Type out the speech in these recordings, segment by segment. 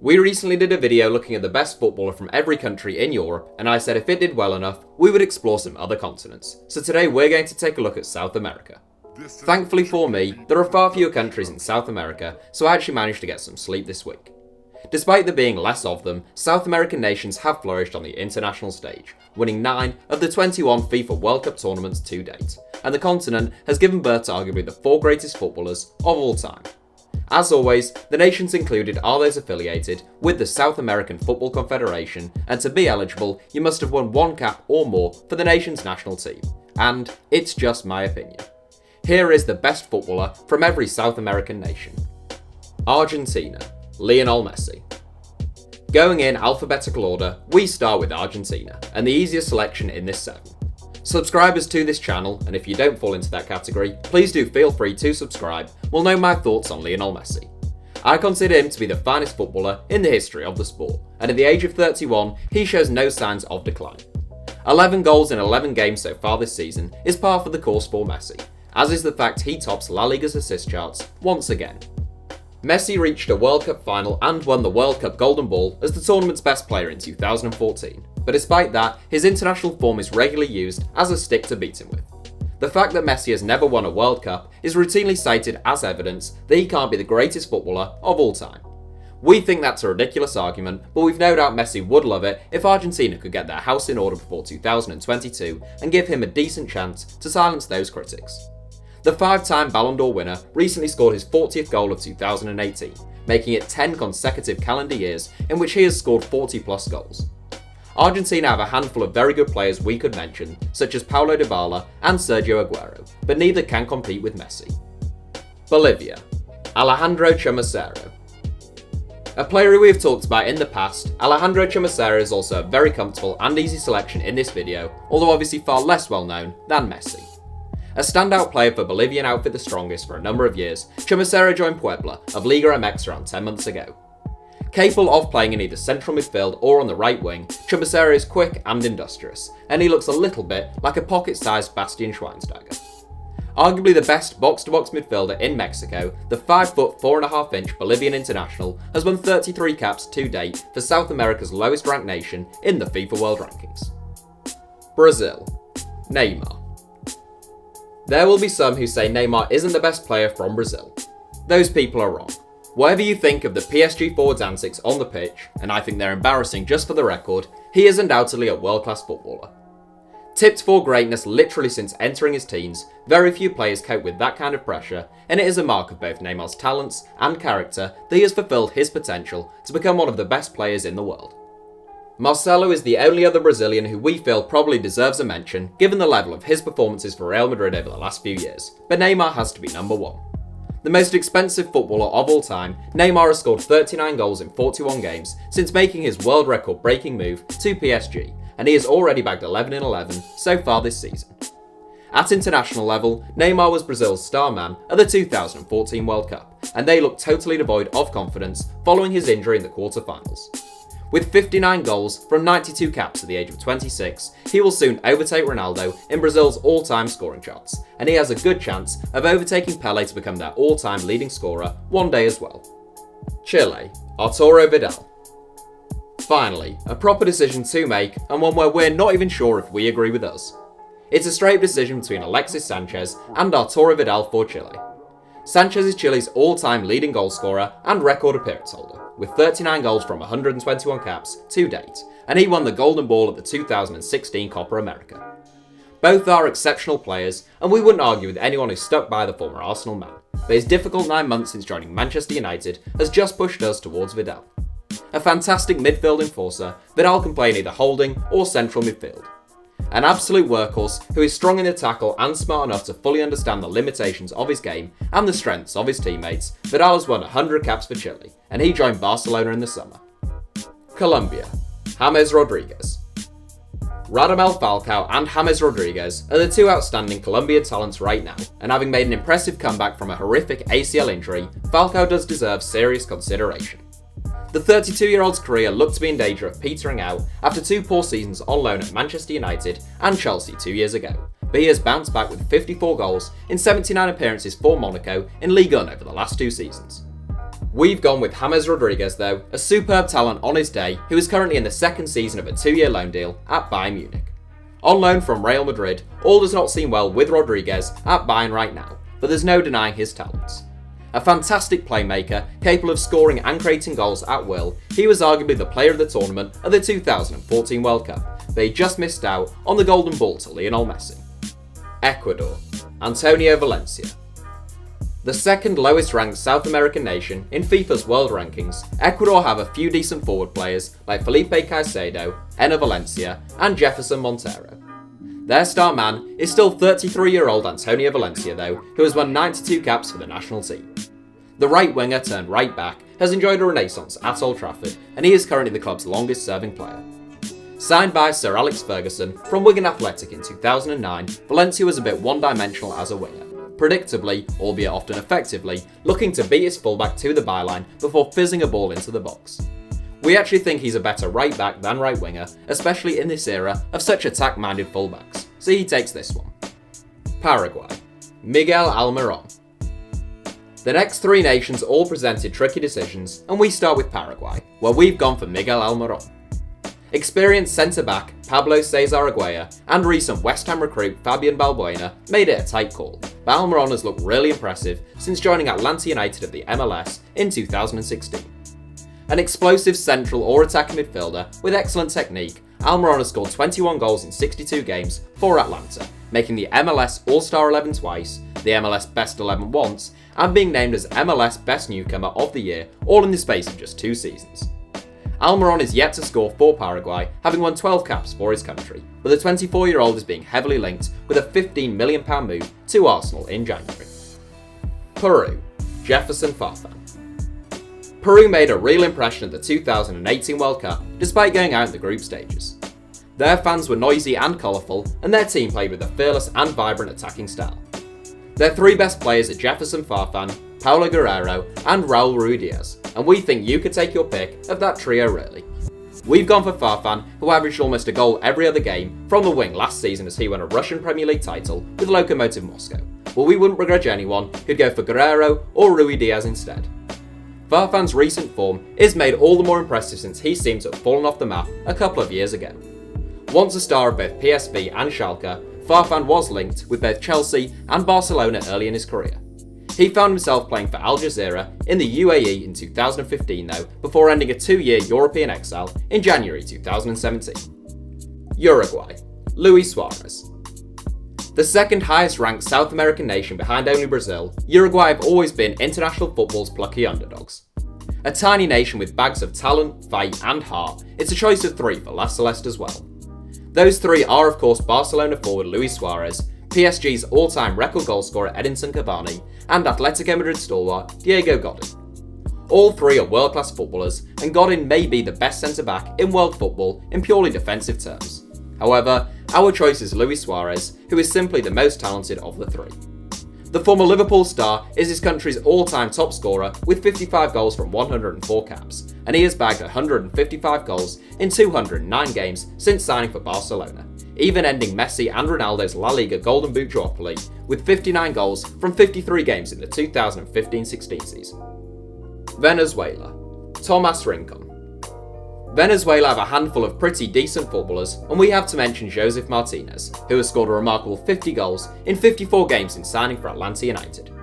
We recently did a video looking at the best footballer from every country in Europe, and I said if it did well enough, we would explore some other continents. So today we're going to take a look at South America. Thankfully for me, there are far fewer countries in South America, so I actually managed to get some sleep this week. Despite there being less of them, South American nations have flourished on the international stage, winning 9 of the 21 FIFA World Cup tournaments to date, and the continent has given birth to arguably the 4 greatest footballers of all time. As always, the nations included are those affiliated with the South American Football Confederation, and to be eligible, you must have won 1 cap or more for the nation's national team. And it's just my opinion. Here is the best footballer from every South American nation. Argentina, Lionel Messi. Going in alphabetical order, we start with Argentina, and the easiest selection in this 7. Subscribers to this channel, and if you don't fall into that category, please do feel free to subscribe, will know my thoughts on Lionel Messi. I consider him to be the finest footballer in the history of the sport, and at the age of 31, he shows no signs of decline. 11 goals in 11 games so far this season is par for the course for Messi, as is the fact he tops La Liga's assist charts once again. Messi reached a World Cup final and won the World Cup Golden Ball as the tournament's best player in 2014, but despite that, his international form is regularly used as a stick to beat him with. The fact that Messi has never won a World Cup is routinely cited as evidence that he can't be the greatest footballer of all time. We think that's a ridiculous argument, but we've no doubt Messi would love it if Argentina could get their house in order before 2022 and give him a decent chance to silence those critics. The 5-time Ballon d'Or winner recently scored his 40th goal of 2018, making it 10 consecutive calendar years in which he has scored 40 plus goals. Argentina have a handful of very good players we could mention, such as Paulo Dybala and Sergio Aguero, but neither can compete with Messi. Bolivia, Alejandro Chumacero. A player who we have talked about in the past, Alejandro Chumacero is also a very comfortable and easy selection in this video, although obviously far less well known than Messi. A standout player for Bolivian outfit the strongest for a number of years, Chumacero joined Puebla of Liga MX around 10 months ago. Capable of playing in either central midfield or on the right wing, Chumacero is quick and industrious, and he looks a little bit like a pocket-sized Bastian Schweinsteiger. Arguably the best box-to-box midfielder in Mexico, the 5'4" 4.5" Bolivian international has won 33 caps to date for South America's lowest ranked nation in the FIFA World Rankings. Brazil, Neymar. There will be some who say Neymar isn't the best player from Brazil. Those people are wrong. Whatever you think of the PSG forward's antics on the pitch, and I think they're embarrassing just for the record, he is undoubtedly a world-class footballer. Tipped for greatness literally since entering his teens, very few players cope with that kind of pressure, and it is a mark of both Neymar's talents and character that he has fulfilled his potential to become one of the best players in the world. Marcelo is the only other Brazilian who we feel probably deserves a mention given the level of his performances for Real Madrid over the last few years, but Neymar has to be number 1. The most expensive footballer of all time, Neymar has scored 39 goals in 41 games since making his world record breaking move to PSG, and he has already bagged 11 in 11 so far this season. At international level, Neymar was Brazil's star man at the 2014 World Cup, and they looked totally devoid of confidence following his injury in the quarter-finals. With 59 goals from 92 caps at the age of 26, he will soon overtake Ronaldo in Brazil's all-time scoring charts, and he has a good chance of overtaking Pelé to become their all-time leading scorer one day as well. Chile, Arturo Vidal. Finally, a proper decision to make, and one where we're not even sure if we agree with us. It's a straight decision between Alexis Sanchez and Arturo Vidal for Chile. Sanchez is Chile's all-time leading goalscorer and record appearance holder, with 39 goals from 121 caps to date, and he won the Golden Ball at the 2016 Copa America. Both are exceptional players, and we wouldn't argue with anyone who stuck by the former Arsenal man, but his difficult 9 months since joining Manchester United has just pushed us towards Vidal. A fantastic midfield enforcer, Vidal can play in either holding or central midfield. An absolute workhorse who is strong in the tackle and smart enough to fully understand the limitations of his game and the strengths of his teammates, Vidal has won 100 caps for Chile, and he joined Barcelona in the summer. Colombia, James Rodriguez. Radamel Falcao and James Rodriguez are the 2 outstanding Colombian talents right now, and having made an impressive comeback from a horrific ACL injury, Falcao does deserve serious consideration. The 32-year-old's career looked to be in danger of petering out after 2 poor seasons on loan at Manchester United and Chelsea 2 years ago, but he has bounced back with 54 goals in 79 appearances for Monaco in Ligue 1 over the last 2 seasons. We've gone with James Rodriguez though, a superb talent on his day who is currently in the second season of a 2-year loan deal at Bayern Munich. On loan from Real Madrid, all does not seem well with Rodriguez at Bayern right now, but there's no denying his talents. A fantastic playmaker, capable of scoring and creating goals at will, he was arguably the player of the tournament at the 2014 World Cup, but he just missed out on the golden ball to Lionel Messi. Ecuador, Antonio Valencia. The second lowest ranked South American nation in FIFA's world rankings, Ecuador have a few decent forward players like Felipe Caicedo, Enner Valencia and Jefferson Montero. Their star man is still 33-year-old Antonio Valencia though, who has won 92 caps for the national team. The right winger turned right back has enjoyed a renaissance at Old Trafford and he is currently the club's longest serving player. Signed by Sir Alex Ferguson from Wigan Athletic in 2009, Valencia was a bit one-dimensional as a winger, predictably, albeit often effectively, looking to beat his fullback to the byline before fizzing a ball into the box. We actually think he's a better right back than right winger, especially in this era of such attack-minded fullbacks, so he takes this one. Paraguay, Miguel Almiron. The next three nations all presented tricky decisions, and we start with Paraguay, where we've gone for Miguel Almiron. Experienced centre-back Pablo Cesar Aguirre and recent West Ham recruit Fabian Balbuena made it a tight call, but Almiron has looked really impressive since joining Atlanta United of the MLS in 2016. An explosive central or attacking midfielder with excellent technique, Almiron has scored 21 goals in 62 games for Atlanta, making the MLS All-Star 11 twice, the MLS Best 11 once, and being named as MLS Best Newcomer of the Year, all in the space of just 2 seasons. Almiron is yet to score for Paraguay, having won 12 caps for his country, but the 24-year-old is being heavily linked with a £15 million move to Arsenal in January. Peru, Jefferson Farfan. Peru made a real impression at the 2018 World Cup despite going out in the group stages. Their fans were noisy and colourful, and their team played with a fearless and vibrant attacking style. Their 3 best players are Jefferson Farfan, Paulo Guerrero and Raul Ruidiaz, and we think you could take your pick of that trio really. We've gone for Farfan, who averaged almost a goal every other game from the wing last season as he won a Russian Premier League title with Lokomotiv Moscow, but we wouldn't begrudge anyone who'd go for Guerrero or Ruidiaz instead. Farfan's recent form is made all the more impressive since he seemed to have fallen off the map a couple of years ago. Once a star of both PSV and Schalke, Farfan was linked with both Chelsea and Barcelona early in his career. He found himself playing for Al Jazeera in the UAE in 2015 though, before ending a 2-year European exile in January 2017. Uruguay, Luis Suarez. The second highest ranked South American nation behind only Brazil, Uruguay have always been international football's plucky underdogs. A tiny nation with bags of talent, fight and heart, it's a choice of 3 for La Celeste as well. Those 3 are of course Barcelona forward Luis Suarez, PSG's all-time record goalscorer Edinson Cavani, and Atletico Madrid stalwart Diego Godin. All 3 are world-class footballers, and Godin may be the best centre-back in world football in purely defensive terms. However, our choice is Luis Suarez, who is simply the most talented of the 3. The former Liverpool star is his country's all-time top scorer with 55 goals from 104 caps, and he has bagged 155 goals in 209 games since signing for Barcelona, even ending Messi and Ronaldo's La Liga Golden Boot duopoly with 59 goals from 53 games in the 2015-16 season. Venezuela, Tomas Rincon. Venezuela have a handful of pretty decent footballers, and we have to mention Josef Martinez, who has scored a remarkable 50 goals in 54 games since signing for Atlanta United.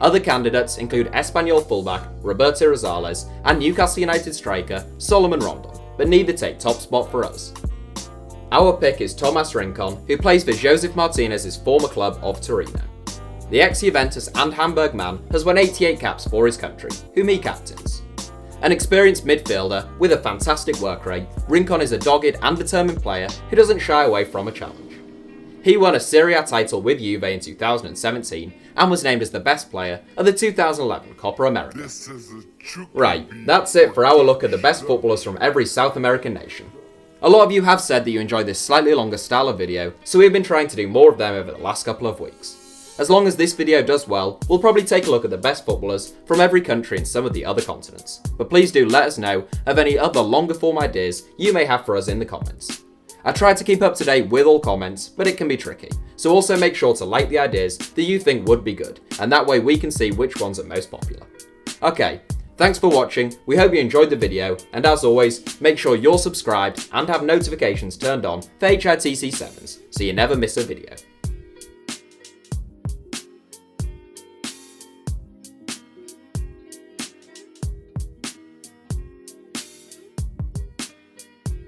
Other candidates include Espanyol fullback Roberto Rosales and Newcastle United striker Solomon Rondon, but neither take top spot for us. Our pick is Tomas Rincon, who plays for Josef Martinez's former club of Torino. The ex-Juventus and Hamburg man has won 88 caps for his country, whom he captains. An experienced midfielder with a fantastic work rate, Rincon is a dogged and determined player who doesn't shy away from a challenge. He won a Serie A title with Juve in 2017 and was named as the best player of the 2011 Copa America. Right, that's it for our look at the best footballers from every South American nation. A lot of you have said that you enjoy this slightly longer style of video, so we've been trying to do more of them over the last couple of weeks. As long as this video does well, we'll probably take a look at the best footballers from every country and some of the other continents. But please do let us know of any other longer form ideas you may have for us in the comments. I try to keep up to date with all comments, but it can be tricky, so also make sure to like the ideas that you think would be good, and that way we can see which ones are most popular. Okay, Thanks for watching, we hope you enjoyed the video, and as always, make sure you're subscribed and have notifications turned on for HITC 7s so you never miss a video.